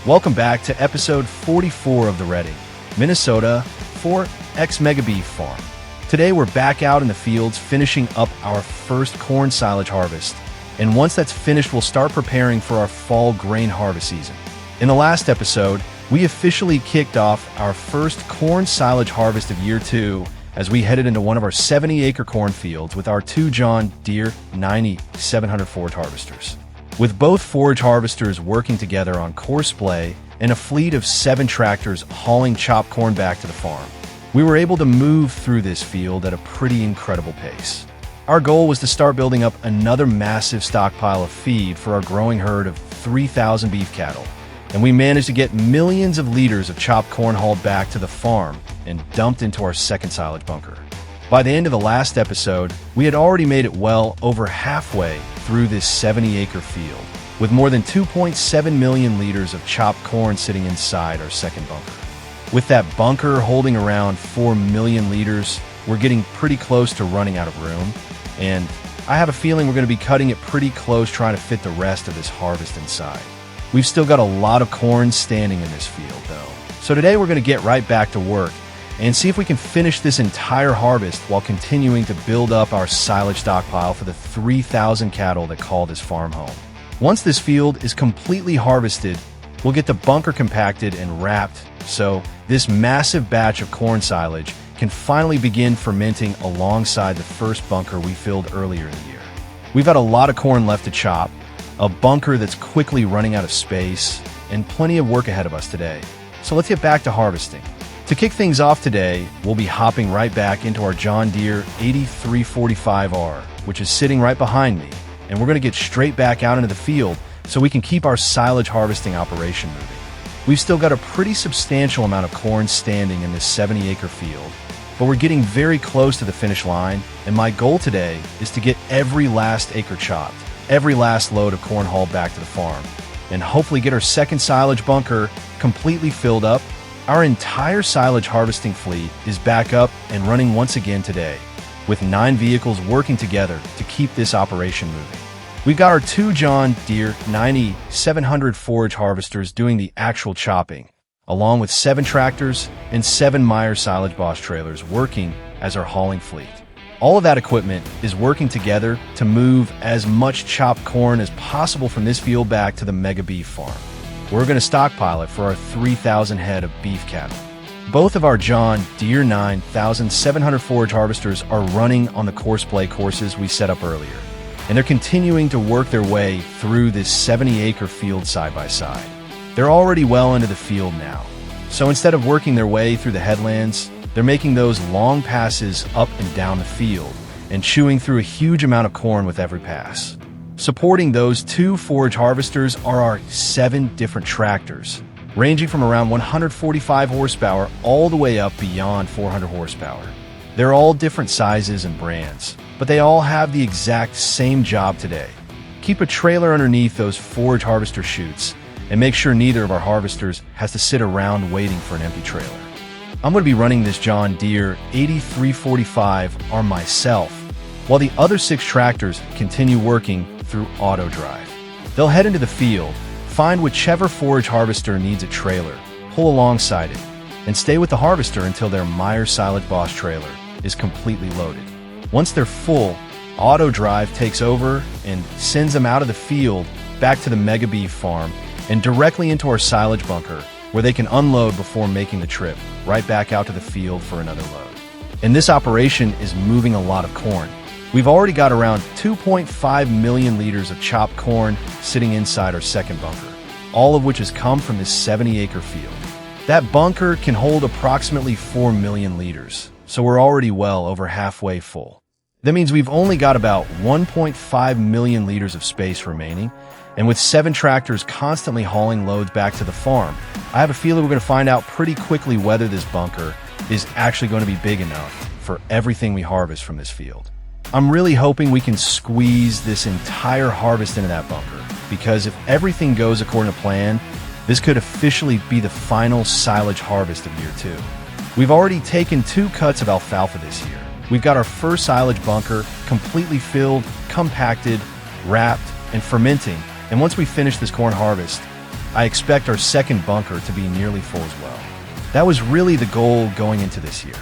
Welcome back to episode 44 of the Reading, Minnesota 4X Mega Beef Farm. Today we're back out in the fields finishing up our first corn silage harvest, and once that's finished we'll start preparing for our fall grain harvest season. In the last episode, we officially kicked off our first corn silage harvest of year 2 as we headed into one of our 70-acre cornfields with our two John Deere 700 forage harvesters. With both forage harvesters working together on coarse splay and a fleet of 7 tractors hauling chopped corn back to the farm, we were able to move through this field at a pretty incredible pace. Our goal was to start building up another massive stockpile of feed for our growing herd of 3,000 beef cattle, and we managed to get millions of liters of chopped corn hauled back to the farm and dumped into our second silage bunker. By the end of the last episode, we had already made it well over halfway through this 70-acre field, with more than 2.7 million liters of chopped corn sitting inside our second bunker. With that bunker holding around 4 million liters, we're getting pretty close to running out of room, and I have a feeling we're going to be cutting it pretty close trying to fit the rest of this harvest inside. We've still got a lot of corn standing in this field, though. So today we're going to get right back to work and see if we can finish this entire harvest while continuing to build up our silage stockpile for the 3,000 cattle that call this farm home. Once this field is completely harvested, we'll get the bunker compacted and wrapped, so this massive batch of corn silage can finally begin fermenting alongside the first bunker we filled earlier in the year. We've got a lot of corn left to chop, a bunker that's quickly running out of space, and plenty of work ahead of us today. So let's get back to harvesting. To kick things off today, we'll be hopping right back into our John Deere 8345R, which is sitting right behind me, and we're going to get straight back out into the field so we can keep our silage harvesting operation moving. We've still got a pretty substantial amount of corn standing in this 70-acre field, but we're getting very close to the finish line, and my goal today is to get every last acre chopped, every last load of corn hauled back to the farm, and hopefully get our second silage bunker completely filled up. Our entire silage harvesting fleet is back up and running once again today, with 9 vehicles working together to keep this operation moving. We've got our two John Deere 700 forage harvesters doing the actual chopping, along with 7 tractors and 7 Meyer silage boss trailers working as our hauling fleet. All of that equipment is working together to move as much chopped corn as possible from this field back to the mega beef farm. We're going to stockpile it for our 3,000 head of beef cattle. Both of our John Deere 700 forage harvesters are running on the coarse splay courses we set up earlier, and they're continuing to work their way through this 70-acre field side by side. They're already well into the field now, so instead of working their way through the headlands, they're making those long passes up and down the field and chewing through a huge amount of corn with every pass. Supporting those 2 forage harvesters are our 7 different tractors, ranging from around 145 horsepower all the way up beyond 400 horsepower. They're all different sizes and brands, but they all have the exact same job today. Keep a trailer underneath those forage harvester chutes and make sure neither of our harvesters has to sit around waiting for an empty trailer. I'm going to be running this John Deere 8345R myself, while the other 6 tractors continue working through auto drive. They'll head into the field, find whichever forage harvester needs a trailer, pull alongside it, and stay with the harvester until their Meyer silage boss trailer is completely loaded. Once they're full, auto drive takes over and sends them out of the field back to the mega beef farm and directly into our silage bunker, where they can unload before making the trip right back out to the field for another load. And this operation is moving a lot of corn. We've already got around 2.5 million liters of chopped corn sitting inside our second bunker, all of which has come from this 70-acre field. That bunker can hold approximately 4 million liters, so we're already well over halfway full. That means we've only got about 1.5 million liters of space remaining, and with 7 tractors constantly hauling loads back to the farm, I have a feeling we're going to find out pretty quickly whether this bunker is actually going to be big enough for everything we harvest from this field. I'm really hoping we can squeeze this entire harvest into that bunker, because if everything goes according to plan, this could officially be the final silage harvest of year 2. We've already taken 2 cuts of alfalfa this year. We've got our first silage bunker completely filled, compacted, wrapped, and fermenting, and once we finish this corn harvest, I expect our second bunker to be nearly full as well. That was really the goal going into this year.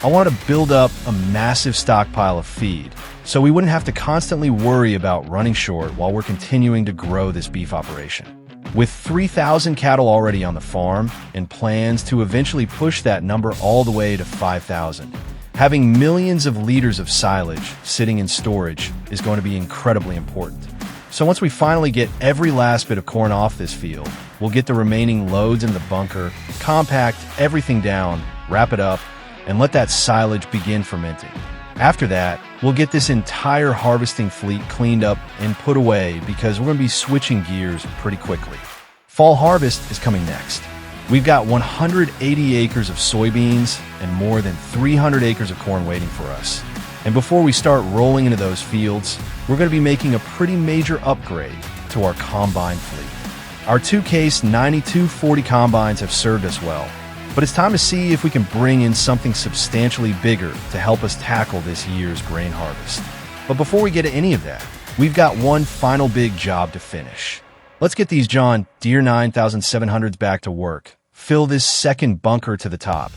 I wanted to build up a massive stockpile of feed, so we wouldn't have to constantly worry about running short while we're continuing to grow this beef operation. With 3,000 cattle already on the farm and plans to eventually push that number all the way to 5,000, having millions of liters of silage sitting in storage is going to be incredibly important. So once we finally get every last bit of corn off this field, we'll get the remaining loads in the bunker, compact everything down, wrap it up, and let that silage begin fermenting. After that, we'll get this entire harvesting fleet cleaned up and put away because we're going to be switching gears pretty quickly. Fall harvest is coming next. We've got 180 acres of soybeans and more than 300 acres of corn waiting for us. And before we start rolling into those fields, we're going to be making a pretty major upgrade to our combine fleet. Our two-case 9240 combines have served us well, but it's time to see if we can bring in something substantially bigger to help us tackle this year's grain harvest. But before we get to any of that, we've got one final big job to finish. Let's get these John Deere 9700s back to work, fill this second bunker to the top,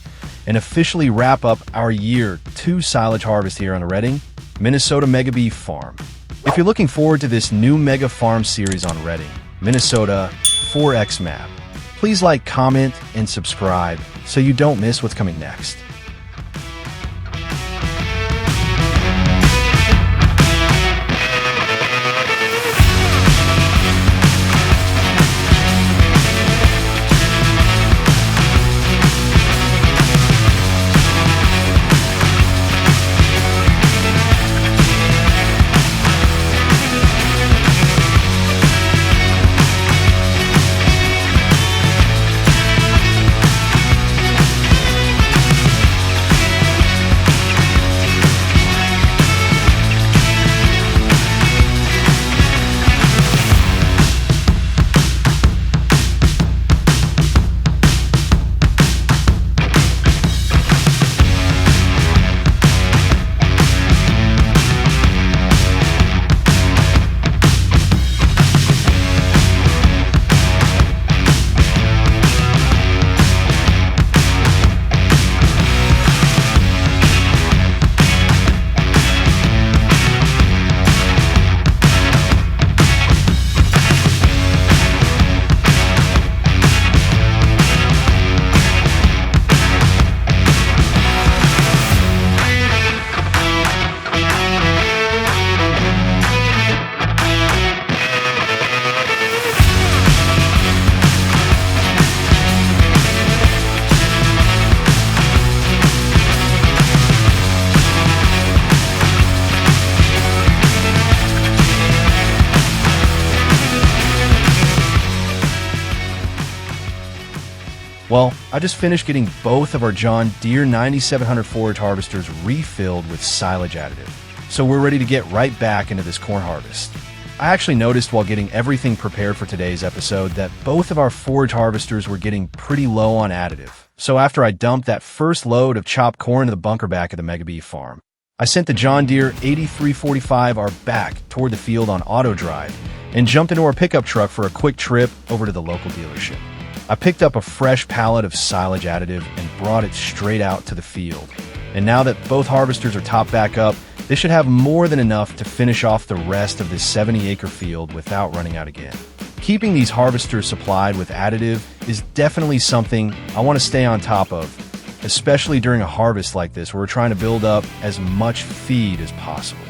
and officially wrap up our year 2 silage harvest here on the Redding, Minnesota Mega Beef Farm. If you're looking forward to this new mega farm series on Redding, Minnesota 4X map, please like, comment, and subscribe so you don't miss what's coming next. Well, I just finished getting both of our John Deere 9700 forage harvesters refilled with silage additive, so we're ready to get right back into this corn harvest. I actually noticed while getting everything prepared for today's episode that both of our forage harvesters were getting pretty low on additive. So after I dumped that first load of chopped corn in the bunker back at the Mega Beef Farm, I sent the John Deere 8345R back toward the field on auto drive and jumped into our pickup truck for a quick trip over to the local dealership. I picked up a fresh pallet of silage additive and brought it straight out to the field. And now that both harvesters are topped back up, they should have more than enough to finish off the rest of this 70-acre field without running out again. Keeping these harvesters supplied with additive is definitely something I want to stay on top of, especially during a harvest like this where we're trying to build up as much feed as possible.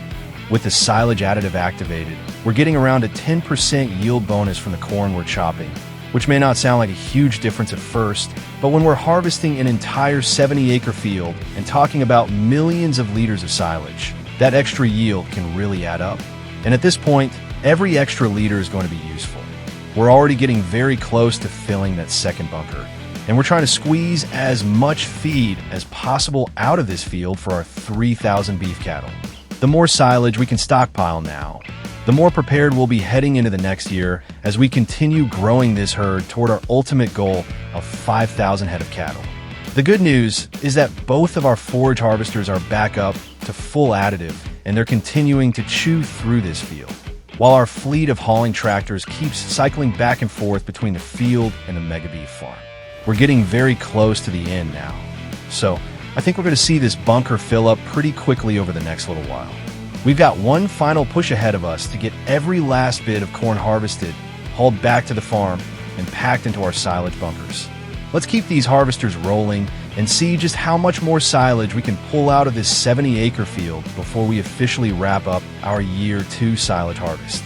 With the silage additive activated, we're getting around a 10% yield bonus from the corn we're chopping, which may not sound like a huge difference at first, but when we're harvesting an entire 70-acre field and talking about millions of liters of silage, that extra yield can really add up. And at this point, every extra liter is going to be useful. We're already getting very close to filling that second bunker, and we're trying to squeeze as much feed as possible out of this field for our 3,000 beef cattle. The more silage we can stockpile now, the more prepared we'll be heading into the next year as we continue growing this herd toward our ultimate goal of 5,000 head of cattle. The good news is that both of our forage harvesters are back up to full additive, and they're continuing to chew through this field. while our fleet of hauling tractors keeps cycling back and forth between the field and the mega beef farm. We're getting very close to the end now, so I think we're going to see this bunker fill up pretty quickly over the next little while. We've got one final push ahead of us to get every last bit of corn harvested, hauled back to the farm, and packed into our silage bunkers. Let's keep these harvesters rolling and see just how much more silage we can pull out of this 70-acre field before we officially wrap up our year 2 silage harvest.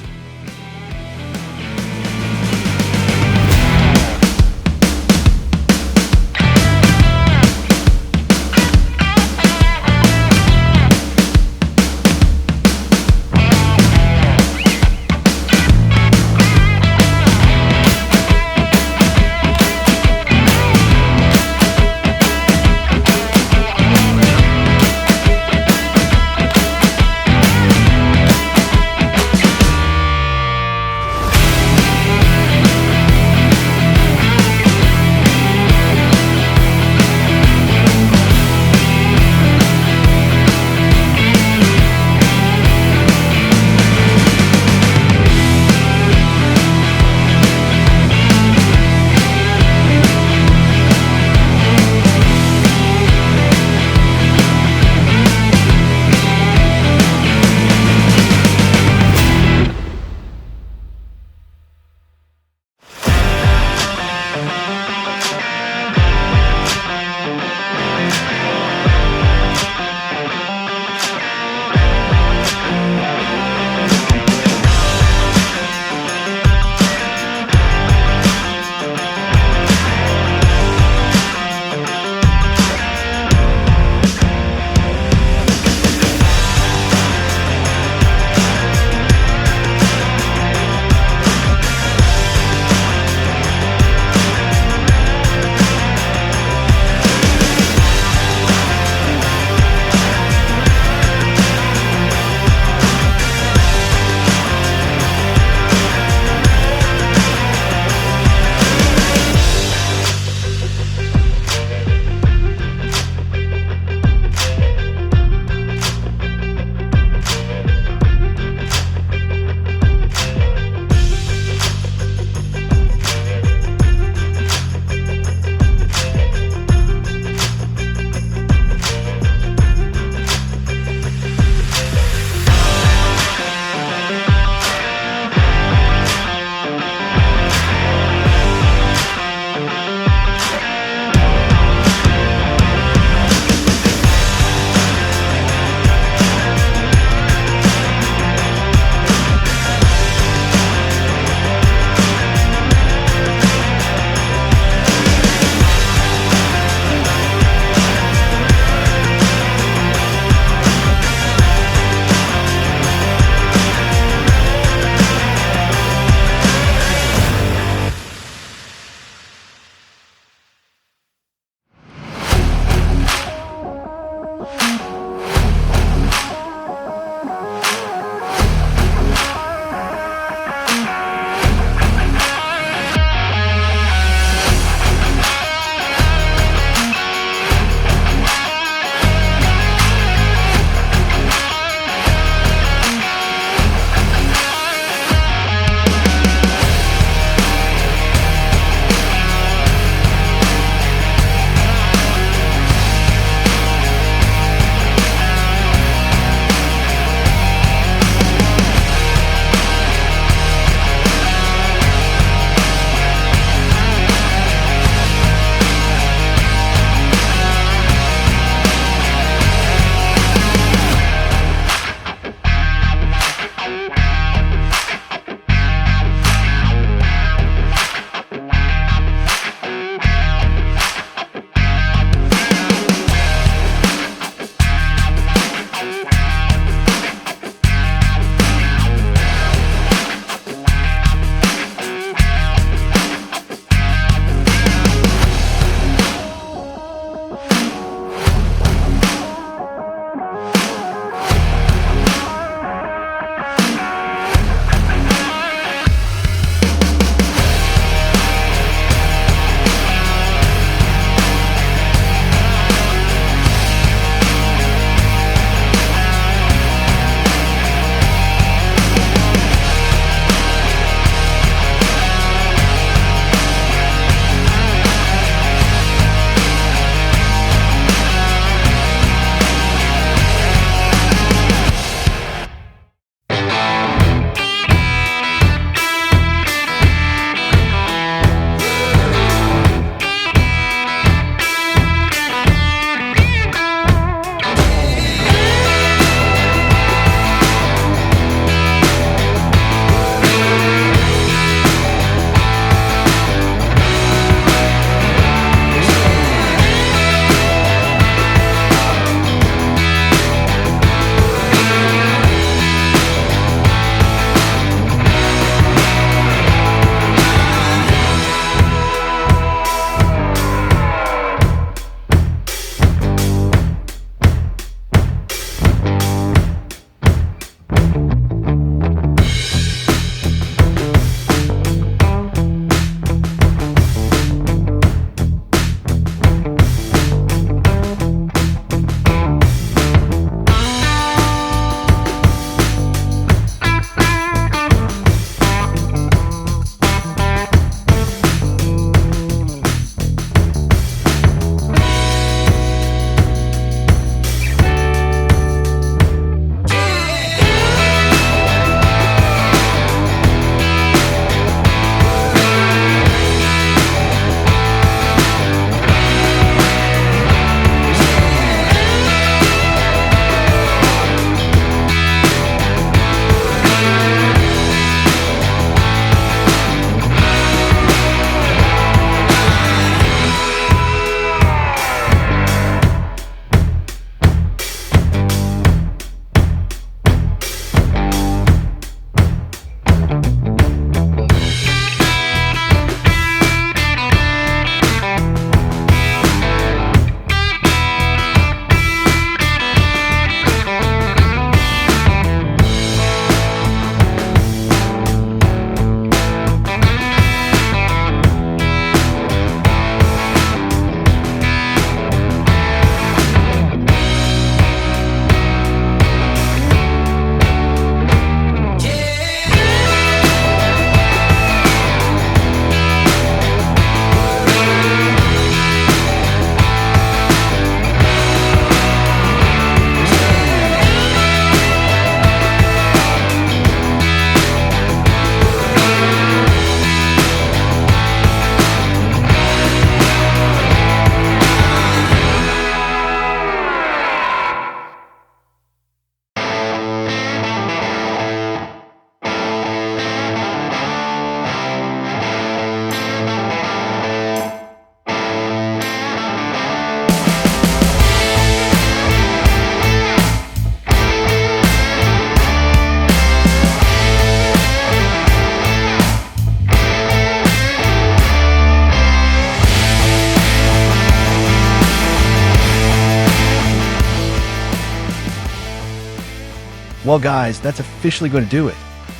Well guys, that's officially going to do it.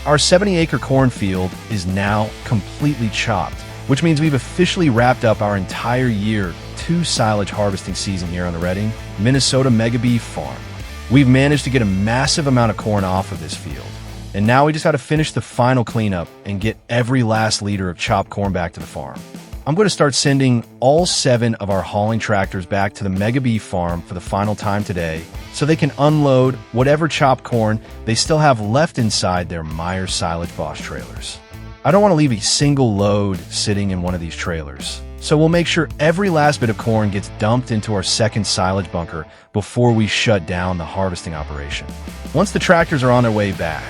Our 70-acre cornfield is now completely chopped, which means we've officially wrapped up our entire year 2 silage harvesting season here on the Reading, Minnesota Mega Beef Farm. We've managed to get a massive amount of corn off of this field. And now we just got to finish the final cleanup and get every last liter of chopped corn back to the farm. I'm going to start sending all 7 of our hauling tractors back to the Mega Beef Farm for the final time today so they can unload whatever chopped corn they still have left inside their Meyer Silage Boss trailers. I don't want to leave a single load sitting in one of these trailers, so we'll make sure every last bit of corn gets dumped into our second silage bunker before we shut down the harvesting operation. Once the tractors are on their way back,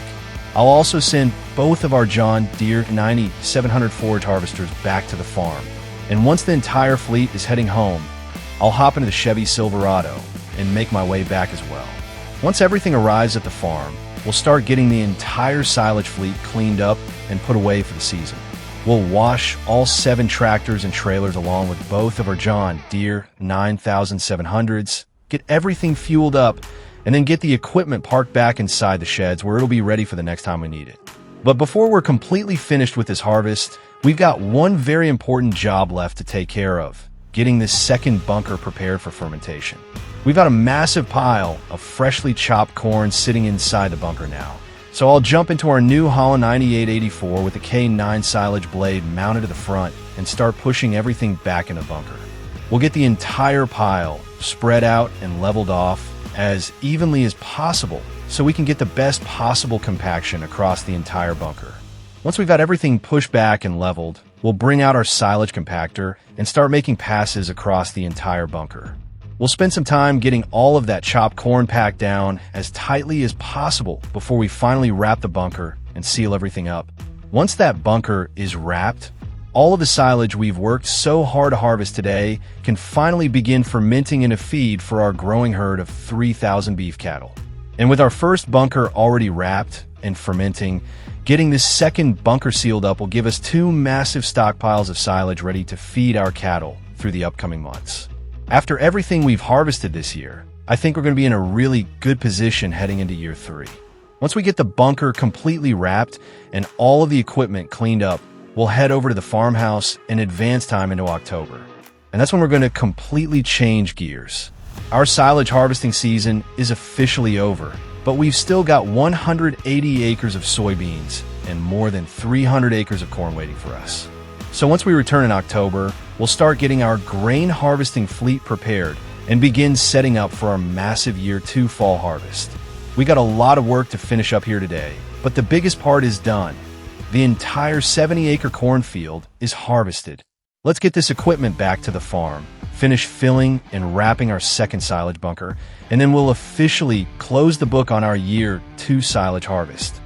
I'll also send both of our John Deere 9700 forage harvesters back to the farm. And once the entire fleet is heading home, I'll hop into the Chevy Silverado and make my way back as well. Once everything arrives at the farm, we'll start getting the entire silage fleet cleaned up and put away for the season. We'll wash all 7 tractors and trailers along with both of our John Deere 9700s, get everything fueled up, and then get the equipment parked back inside the sheds where it'll be ready for the next time we need it. But before we're completely finished with this harvest, we've got one very important job left to take care of, getting this second bunker prepared for fermentation. We've got a massive pile of freshly chopped corn sitting inside the bunker now. So I'll jump into our new Holland 9884 with a K9 silage blade mounted to the front and start pushing everything back in the bunker. We'll get the entire pile spread out and leveled off as evenly as possible so we can get the best possible compaction across the entire bunker. Once we've got everything pushed back and leveled, we'll bring out our silage compactor and start making passes across the entire bunker. We'll spend some time getting all of that chopped corn packed down as tightly as possible before we finally wrap the bunker and seal everything up. Once that bunker is wrapped, all of the silage we've worked so hard to harvest today can finally begin fermenting in a feed for our growing herd of 3,000 beef cattle. And with our first bunker already wrapped and fermenting, getting this second bunker sealed up will give us 2 massive stockpiles of silage ready to feed our cattle through the upcoming months. After everything we've harvested this year, I think we're going to be in a really good position heading into year 3. Once we get the bunker completely wrapped and all of the equipment cleaned up, we'll head over to the farmhouse in advance time into October. And that's when we're going to completely change gears. Our silage harvesting season is officially over, but we've still got 180 acres of soybeans and more than 300 acres of corn waiting for us. So once we return in October, we'll start getting our grain harvesting fleet prepared and begin setting up for our massive year 2 fall harvest. We got a lot of work to finish up here today, but the biggest part is done. The entire 70-acre cornfield is harvested. Let's get this equipment back to the farm, finish filling and wrapping our second silage bunker, and then we'll officially close the book on our year 2 silage harvest.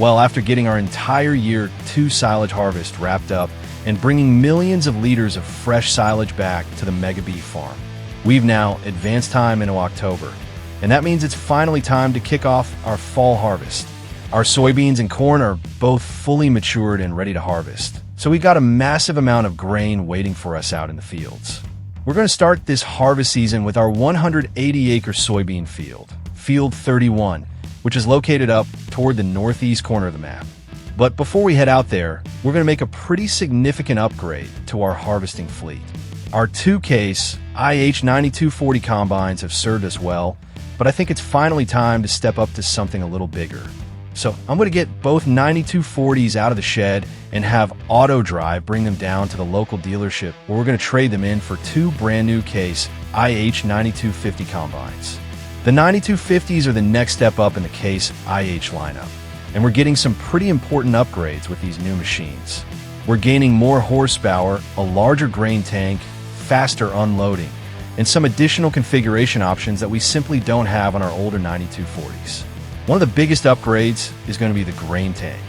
Well, after getting our entire year 2 silage harvest wrapped up and bringing millions of liters of fresh silage back to the Mega Beef farm, we've now advanced time into October, and that means it's finally time to kick off our fall harvest. Our soybeans and corn are both fully matured and ready to harvest, so we've got a massive amount of grain waiting for us out in the fields. We're going to start this harvest season with our 180-acre soybean field, Field 31, which is located up toward the northeast corner of the map. But before we head out there, we're going to make a pretty significant upgrade to our harvesting fleet. Our 2-case IH9240 combines have served us well, but I think it's finally time to step up to something a little bigger. So I'm going to get both 9240s out of the shed and have Auto Drive bring them down to the local dealership where we're going to trade them in for 2 brand new case IH9250 combines. The 9250s are the next step up in the case IH lineup, and we're getting some pretty important upgrades with these new machines. We're gaining more horsepower, a larger grain tank, faster unloading, and some additional configuration options that we simply don't have on our older 9240s. One of the biggest upgrades is going to be the grain tank.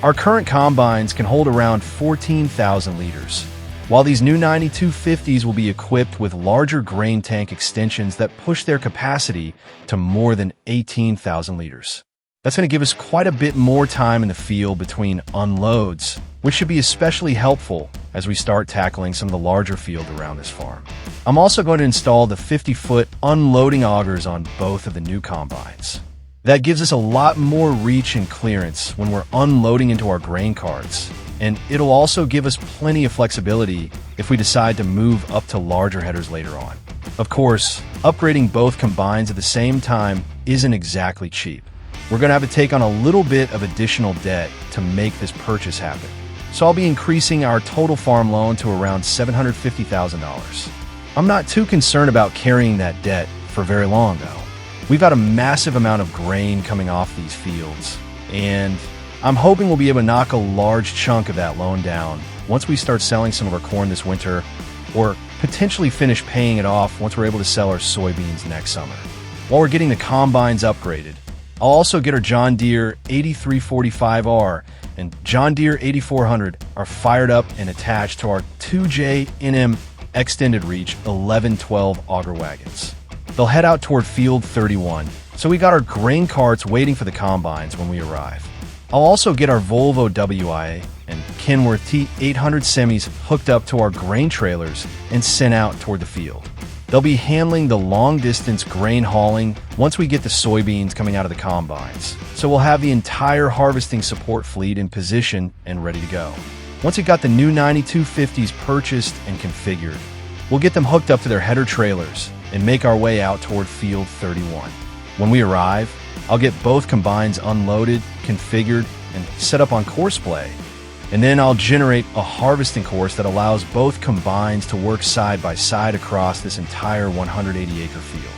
Our current combines can hold around 14,000 liters, while these new 9250s will be equipped with larger grain tank extensions that push their capacity to more than 18,000 liters. That's going to give us quite a bit more time in the field between unloads, which should be especially helpful as we start tackling some of the larger field around this farm. I'm also going to install the 50-foot unloading augers on both of the new combines. That gives us a lot more reach and clearance when we're unloading into our grain carts, and it'll also give us plenty of flexibility if we decide to move up to larger headers later on. Of course, upgrading both combines at the same time isn't exactly cheap. We're going to have to take on a little bit of additional debt to make this purchase happen. So I'll be increasing our total farm loan to around $750,000. I'm not too concerned about carrying that debt for very long, though. We've got a massive amount of grain coming off these fields, and I'm hoping we'll be able to knock a large chunk of that loan down once we start selling some of our corn this winter, or potentially finish paying it off once we're able to sell our soybeans next summer. While we're getting the combines upgraded, I'll also get our John Deere 8345R and John Deere 8400 are fired up and attached to our 2J NM Extended Reach 1112 auger wagons. They'll head out toward Field 31, so we got our grain carts waiting for the combines when we arrive. I'll also get our Volvo WIA and Kenworth T800 semis hooked up to our grain trailers and sent out toward the field. They'll be handling the long-distance grain hauling once we get the soybeans coming out of the combines, so we'll have the entire harvesting support fleet in position and ready to go. Once we got the new 9250s purchased and configured, we'll get them hooked up to their header trailers and make our way out toward Field 31. When we arrive, I'll get both combines unloaded, configured, and set up on course play, and then I'll generate a harvesting course that allows both combines to work side by side across this entire 180-acre field.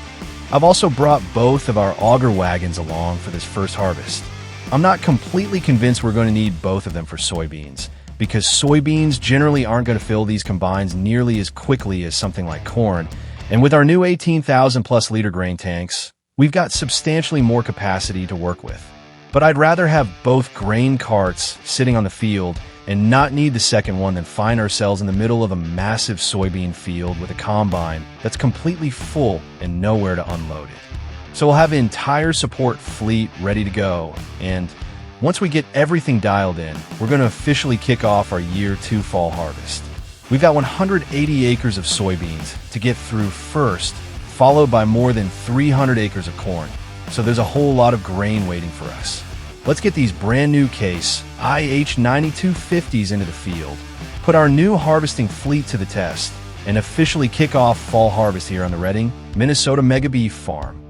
I've also brought both of our auger wagons along for this first harvest. I'm not completely convinced we're going to need both of them for soybeans, because soybeans generally aren't going to fill these combines nearly as quickly as something like corn, and with our new 18,000 plus liter grain tanks, we've got substantially more capacity to work with. But I'd rather have both grain carts sitting on the field and not need the second one than find ourselves in the middle of a massive soybean field with a combine that's completely full and nowhere to unload it. So we'll have an entire support fleet ready to go, and once we get everything dialed in, we're going to officially kick off our year 2 fall harvest. We've got 180 acres of soybeans to get through first, followed by more than 300 acres of corn. So there's a whole lot of grain waiting for us. Let's get these brand new case IH9250s into the field, put our new harvesting fleet to the test, and officially kick off fall harvest here on the Redding, Minnesota Mega Beef Farm.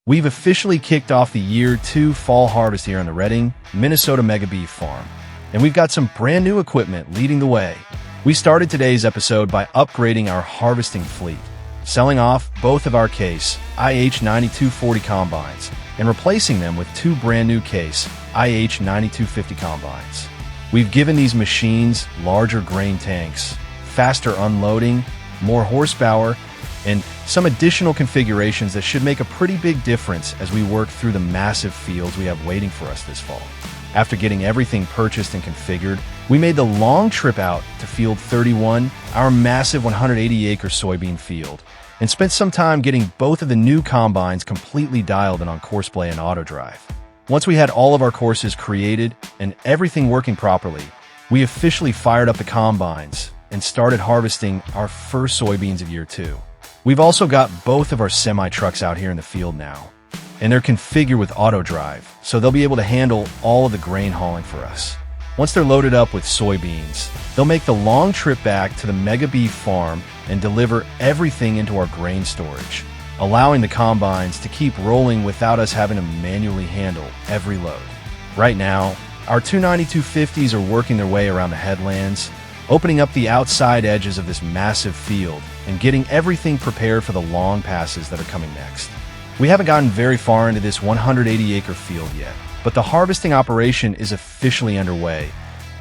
We've officially kicked off the Year 2 fall harvest here on the Reading, Minnesota Mega Beef Farm, and we've got some brand new equipment leading the way. We started today's episode by upgrading our harvesting fleet, selling off both of our Case IH9240 combines and replacing them with two brand new Case IH9250 combines. We've given these machines larger grain tanks, faster unloading, more horsepower, and some additional configurations that should make a pretty big difference as we work through the massive fields we have waiting for us this fall. After getting everything purchased and configured, we made the long trip out to Field 31, our massive 180-acre soybean field, and spent some time getting both of the new combines completely dialed in on courseplay and auto drive. Once we had all of our courses created and everything working properly, we officially fired up the combines and started harvesting our first soybeans of Year 2. We've also got both of our semi-trucks out here in the field now, and they're configured with auto drive, so they'll be able to handle all of the grain hauling for us. Once they're loaded up with soybeans, they'll make the long trip back to the Mega Beef Farm and deliver everything into our grain storage, allowing the combines to keep rolling without us having to manually handle every load. Right now, our 29250s are working their way around the headlands, opening up the outside edges of this massive field and getting everything prepared for the long passes that are coming next. We haven't gotten very far into this 180-acre field yet, but the harvesting operation is officially underway,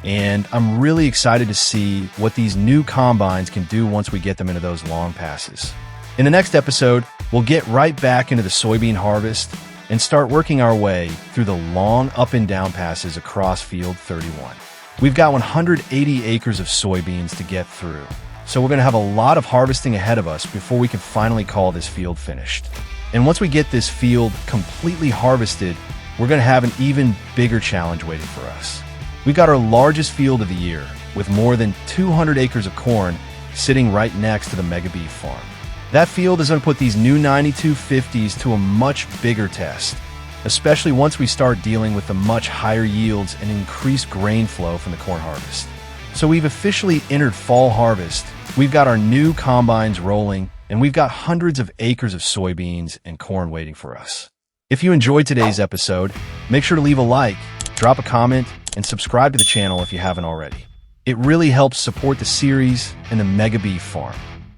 and I'm really excited to see what these new combines can do once we get them into those long passes. In the next episode, we'll get right back into the soybean harvest and start working our way through the long up and down passes across Field 31. We've got 180 acres of soybeans to get through, so we're going to have a lot of harvesting ahead of us before we can finally call this field finished. And once we get this field completely harvested, we're going to have an even bigger challenge waiting for us. We've got our largest field of the year, with more than 200 acres of corn sitting right next to the Mega Beef Farm. That field is going to put these new 9250s to a much bigger test, especially once we start dealing with the much higher yields and increased grain flow from the corn harvest. So we've officially entered fall harvest. We've got our new combines rolling, and we've got hundreds of acres of soybeans and corn waiting for us. If you enjoyed today's episode, make sure to leave a like, drop a comment, and subscribe to the channel if you haven't already. It really helps support the series and the Mega Beef Farm.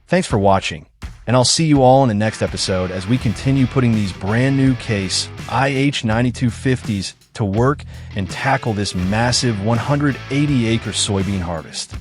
Thanks for watching, and I'll see you all in the next episode as we continue putting these brand new Case IH9250s to work and tackle this massive 180-acre soybean harvest.